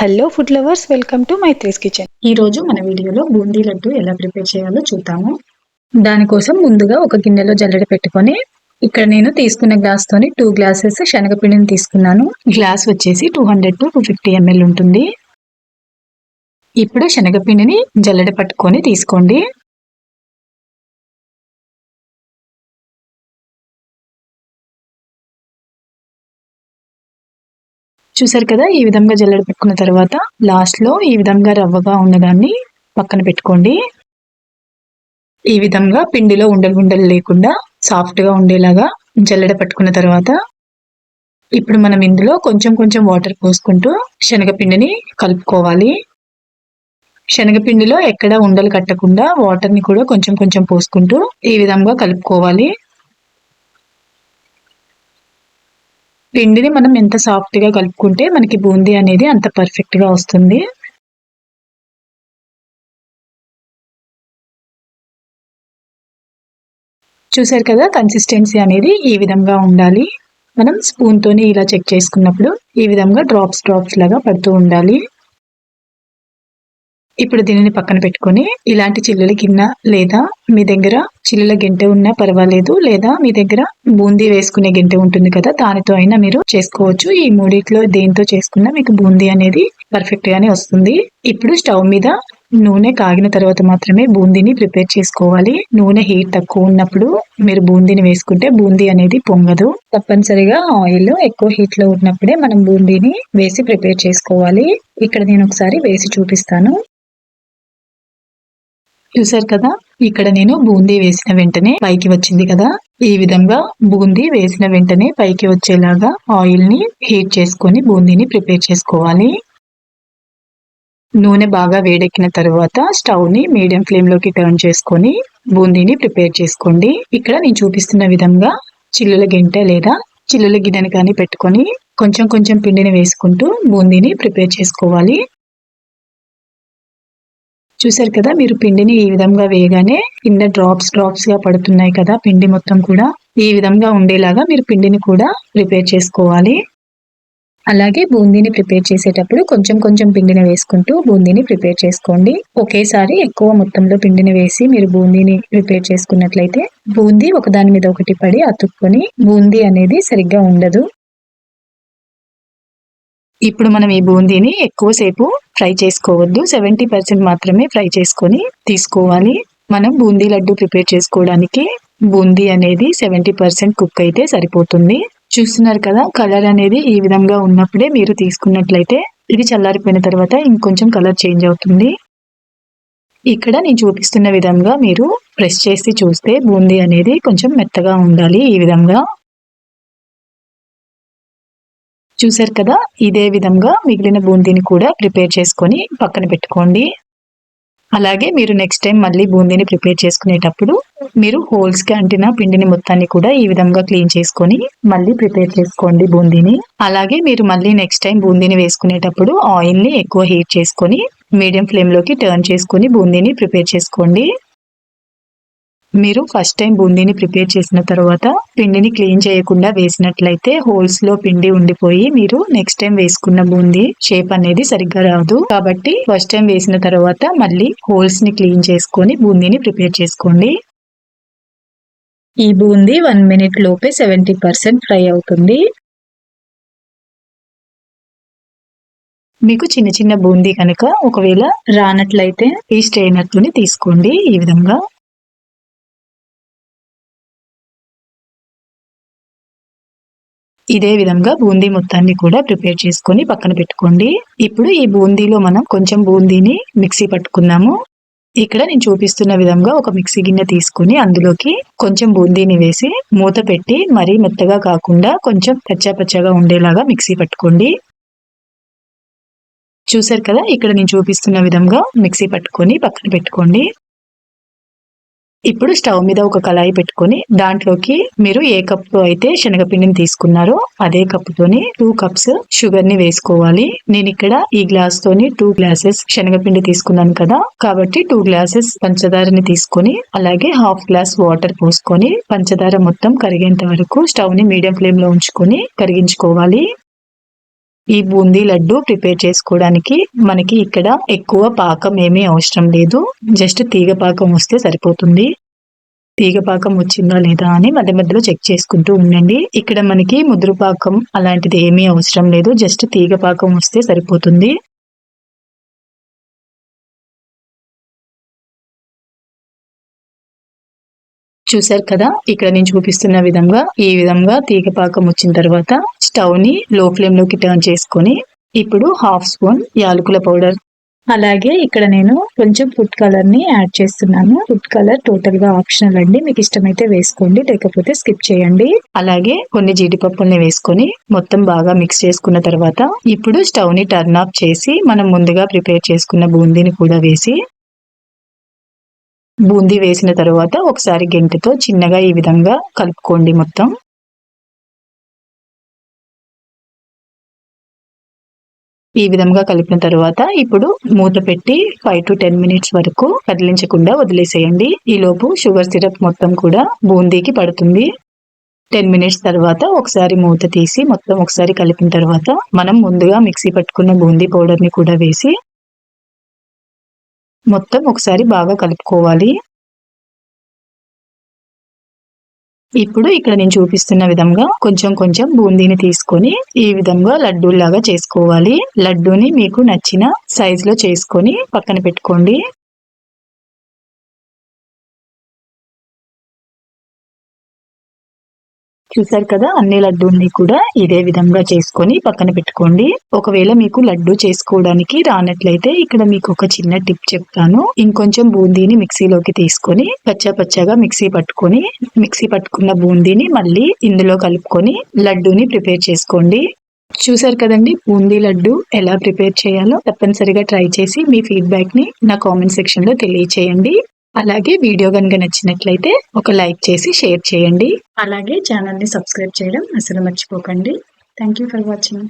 Hello food lovers, welcome to Maitri's kitchen. ఈ రోజు మన వీడియోలో బూందీ లడ్డు ఎలా ప్రిపేర్ చేయాలో చూద్దాము. దానికోసం ముందుగా ఒక గిన్నెలో జల్లెడ పెట్టుకొని, ఇక్కడ నేను తీసుకున్న గ్లాస్ తోని 2 గ్లాసెస్ శనగపిండిని తీసుకున్నాను. గ్లాస్ వచ్చేసి 200 to 250 ml ఉంటుంది. ఇప్పుడు శనగపిండిని జల్లెడ పట్టుకొని తీసుకోండి. చూసారు కదా, ఈ విధంగా జల్లెడ పెట్టుకున్న తర్వాత లాస్ట్ లో ఈ విధంగా రవ్వగా ఉన్నదాన్ని పక్కన పెట్టుకోండి. ఈ విధంగా పిండిలో ఉండలు లేకుండా సాఫ్ట్ గా ఉండేలాగా జల్లెడ పట్టుకున్న తర్వాత ఇప్పుడు మనం ఇందులో కొంచెం కొంచెం వాటర్ పోసుకుంటూ శనగపిండిని కలుపుకోవాలి. శనగపిండిలో ఎక్కడ ఉండలు కట్టకుండా వాటర్ ని కూడా కొంచెం కొంచెం పోసుకుంటూ ఈ విధంగా కలుపుకోవాలి. పిండిని మనం ఎంత సాఫ్ట్ గా కలుపుకుంటే మనకి బూందీ అనేది అంత పర్ఫెక్ట్ గా వస్తుంది. చూసారు కదా, కన్సిస్టెన్సీ అనేది ఈ విధంగా ఉండాలి. మనం స్పూన్ తోని ఇలా చెక్ చేసుకున్నప్పుడు ఈ విధంగా డ్రాప్స్ లాగా పడుతూ ఉండాలి. ఇప్పుడు దీనిని పక్కన పెట్టుకొని ఇలాంటి చిల్లుల గిన్నె లేదా మీ దగ్గర చిల్లుల గెంటె ఉన్నా పర్వాలేదు, లేదా మీ దగ్గర బూందీ వేసుకునే గెంటె ఉంటుంది కదా, దానితో అయినా మీరు చేసుకోవచ్చు. ఈ మూడిట్లో దేంతో చేసుకున్నా మీకు బూందీ అనేది పర్ఫెక్ట్ గానే వస్తుంది. ఇప్పుడు స్టవ్ మీద నూనె కాగిన తర్వాత మాత్రమే బూందీని ప్రిపేర్ చేసుకోవాలి. నూనె హీట్ తక్కువ ఉన్నప్పుడు మీరు బూందీని వేసుకుంటే బూందీ అనేది పొంగదు. తప్పనిసరిగా ఆయిల్ ఎక్కువ హీట్ లో ఉన్నప్పుడే మనం బూందీని వేసి ప్రిపేర్ చేసుకోవాలి. ఇక్కడ నేను ఒకసారి వేసి చూపిస్తాను. చూసారు కదా, ఇక్కడ నేను బూందీ వేసిన వెంటనే పైకి వచ్చింది కదా, ఈ విధంగా బూందీ వేసిన వెంటనే పైకి వచ్చేలాగా ఆయిల్ ని హీట్ చేసుకొని బూందీని ప్రిపేర్ చేసుకోవాలి. నూనె బాగా వేడెక్కిన తర్వాత స్టవ్ ని మీడియం ఫ్లేమ్ లోకి టర్న్ చేసుకొని బూందీని ప్రిపేర్ చేసుకోండి. ఇక్కడ నేను చూపిస్తున్న విధంగా చిల్లుల గెంటె లేదా చిల్లుల గిన్నెని కానీ పెట్టుకొని కొంచెం కొంచెం పిండిని వేసుకుంటూ బూందీని ప్రిపేర్ చేసుకోవాలి. చూసారు కదా, మీరు పిండిని ఈ విధంగా వేయగానే కింద డ్రాప్స్ గా పడుతున్నాయి కదా, పిండి మొత్తం కూడా ఈ విధంగా ఉండేలాగా మీరు పిండిని కూడా ప్రిపేర్ చేసుకోవాలి. అలాగే బూందీని ప్రిపేర్ చేసేటప్పుడు కొంచెం కొంచెం పిండిని వేసుకుంటూ బూందీని ప్రిపేర్ చేసుకోండి. ఒకేసారి ఎక్కువ మొత్తంలో పిండిని వేసి మీరు బూందీని ప్రిపేర్ చేసుకున్నట్లయితే బూందీ ఒకదాని మీద ఒకటి పడి అతుక్కొని బూందీ అనేది సరిగ్గా ఉండదు. ఇప్పుడు మనం ఈ బూందీని ఎక్కువసేపు ఫ్రై చేసుకోవద్దు, 70% మాత్రమే ఫ్రై చేసుకొని తీసుకోవాలి. మనం బూందీ లడ్డు ప్రిపేర్ చేసుకోవడానికి బూందీ అనేది 70% కుక్ అయితే సరిపోతుంది. చూస్తున్నారు కదా, కలర్ అనేది ఈ విధంగా ఉన్నప్పుడే మీరు తీసుకున్నట్లయితే ఇది చల్లారిపోయిన తర్వాత ఇంకొంచెం కలర్ చేంజ్ అవుతుంది. ఇక్కడ నేను చూపిస్తున్న విధంగా మీరు ప్రెస్ చేసి చూస్తే బూందీ అనేది కొంచెం మెత్తగా ఉండాలి. ఈ విధంగా చూసారు కదా, ఇదే విధంగా మిగిలిన బూందీని కూడా ప్రిపేర్ చేసుకొని పక్కన పెట్టుకోండి. అలాగే మీరు నెక్స్ట్ టైం మళ్ళీ బూందీని ప్రిపేర్ చేసుకునేటప్పుడు మీరు హోల్స్ కి అంటిన పిండిని మొత్తాన్ని కూడా ఈ విధంగా క్లీన్ చేసుకొని మళ్ళీ ప్రిపేర్ చేసుకోండి బూందీని. అలాగే మీరు మళ్ళీ నెక్స్ట్ టైం బూందీని వేసుకునేటప్పుడు ఆయిల్ ని ఎక్కువ హీట్ చేసుకొని మీడియం ఫ్లేమ్ లోకి టర్న్ చేసుకొని బూందీని ప్రిపేర్ చేసుకోండి. మీరు ఫస్ట్ టైం బూందీని ప్రిపేర్ చేసిన తర్వాత పిండిని క్లీన్ చేయకుండా వేసినట్లయితే హోల్స్ లో పిండి ఉండిపోయి మీరు నెక్స్ట్ టైం వేసుకున్న బూందీ షేప్ అనేది సరిగ్గా రాదు. కాబట్టి ఫస్ట్ టైం వేసిన తర్వాత మళ్ళీ హోల్స్ ని క్లీన్ చేసుకొని బూందీని ప్రిపేర్ చేసుకోండి. ఈ బూందీ 1 minute లోపే 70% ఫ్రై అవుతుంది. మీకు చిన్న చిన్న బూందీ కనుక ఒకవేళ రానట్లయితే ఈ స్ట్రెయినర్ తోని తీసుకోండి. ఈ విధంగా ఇదే విధంగా బూందీ మొత్తాన్ని కూడా ప్రిపేర్ చేసుకొని పక్కన పెట్టుకోండి. ఇప్పుడు ఈ బూందీలో మనం కొంచెం బూందీని మిక్సీ పట్టుకుందాము. ఇక్కడ నేను చూపిస్తున్న విధంగా ఒక మిక్సీ గిన్నె తీసుకుని అందులోకి కొంచెం బూందీని వేసి మూత పెట్టి మరీ మెత్తగా కాకుండా కొంచెం పచ్చగా ఉండేలాగా మిక్సీ పట్టుకోండి. చూసారు కదా, ఇక్కడ నేను చూపిస్తున్న విధంగా మిక్సీ పట్టుకొని పక్కన పెట్టుకోండి. ఇప్పుడు స్టవ్ మీద ఒక కళాయి పెట్టుకొని దాంట్లోకి మీరు ఏ కప్పు అయితే శనగపిండిని తీసుకున్నారో అదే కప్పుతోని 2 cups షుగర్ ని వేసుకోవాలి. నేను ఇక్కడ ఈ గ్లాస్ తోని 2 glasses శనగపిండి తీసుకున్నాను కదా, కాబట్టి 2 glasses పంచదారని తీసుకొని అలాగే 1/2 glass వాటర్ పోసుకొని పంచదార మొత్తం కరిగేంత వరకు స్టవ్ ని మీడియం ఫ్లేమ్ లో ఉంచుకొని కరిగించుకోవాలి. ఈ బూందీ లడ్డు ప్రిపేర్ చేసుకోవడానికి మనకి ఇక్కడ ఎక్కువ పాకం ఏమీ అవసరం లేదు, జస్ట్ తీగ పాకం వస్తే సరిపోతుంది. తీగ పాకం వచ్చిందా లేదా అని మధ్య మధ్యలో చెక్ చేసుకుంటూ ఉండండి. ఇక్కడ మనకి ముదురు పాకం అలాంటిది ఏమీ అవసరం లేదు, జస్ట్ తీగ పాకం వస్తే సరిపోతుంది. చూసారు కదా, ఇక్కడ నేను చూపిస్తున్న విధంగా ఈ విధంగా తీగ పాకం వచ్చిన తర్వాత స్టవ్ ని లో ఫ్లేమ్ లోకి టర్న్ చేసుకొని ఇప్పుడు 1/2 స్పూన్ యాలకుల పౌడర్, అలాగే ఇక్కడ నేను కొంచెం ఫుడ్ కలర్ ని యాడ్ చేస్తున్నాను. ఫుడ్ కలర్ టోటల్ గా ఆప్షనల్ అండి, మీకు ఇష్టమైతే వేసుకోండి, లేకపోతే స్కిప్ చేయండి. అలాగే కొన్ని జీడిపప్పుల్ని వేసుకొని మొత్తం బాగా మిక్స్ చేసుకున్న తర్వాత ఇప్పుడు స్టవ్ ని టర్న్ ఆఫ్ చేసి మనం ముందుగా ప్రిపేర్ చేసుకున్న బూందీని కూడా వేసి, బూందీ వేసిన తర్వాత ఒకసారి గెంటెతో చిన్నగా ఈ విధంగా కలుపుకోండి మొత్తం. ఈ విధంగా కలిపిన తర్వాత ఇప్పుడు మూత పెట్టి 5 to 10 మినిట్స్ వరకు కదిలించకుండా వదిలేసేయండి. ఈలోపు షుగర్ సిరప్ మొత్తం కూడా బూందీకి పడుతుంది. 10 మినిట్స్ తర్వాత ఒకసారి మూత తీసి మొత్తం ఒకసారి కలిపిన తర్వాత మనం ముందుగా మిక్సీ పట్టుకున్న బూందీ పౌడర్ ని కూడా వేసి మొత్తం ఒకసారి బాగా కలుపుకోవాలి. ఇప్పుడు ఇక్కడ నేను చూపిస్తున్న విధంగా కొంచెం కొంచెం బూందీని తీసుకొని ఈ విధంగా లడ్డూలాగా చేసుకోవాలి. లడ్డూని మీకు నచ్చిన సైజ్ లో చేసుకొని పక్కన పెట్టుకోండి. చూసారు కదా, అన్ని లడ్డూల్ని కూడా ఇదే విధంగా చేసుకొని పక్కన పెట్టుకోండి. ఒకవేళ మీకు లడ్డు చేసుకోవడానికి రానట్లయితే ఇక్కడ మీకు ఒక చిన్న టిప్ చెప్తాను. ఇంకొంచెం బూందీని మిక్సీలోకి తీసుకొని పచ్చగా మిక్సీ పట్టుకున్న బూందీని మళ్ళీ ఇందులో కలుపుకొని లడ్డూని ప్రిపేర్ చేసుకోండి. చూసారు కదండి, బూందీ లడ్డు ఎలా ప్రిపేర్ చేయాలో. తప్పనిసరిగా ట్రై చేసి మీ ఫీడ్బ్యాక్ ని నా కామెంట్ సెక్షన్ లో తెలియచేయండి. అలాగే వీడియో కనుక నచ్చినట్లయితే ఒక లైక్ చేసి షేర్ చేయండి. అలాగే ఛానల్ ని సబ్స్క్రైబ్ చేయడం అసలు మర్చిపోకండి. Thank you for watching.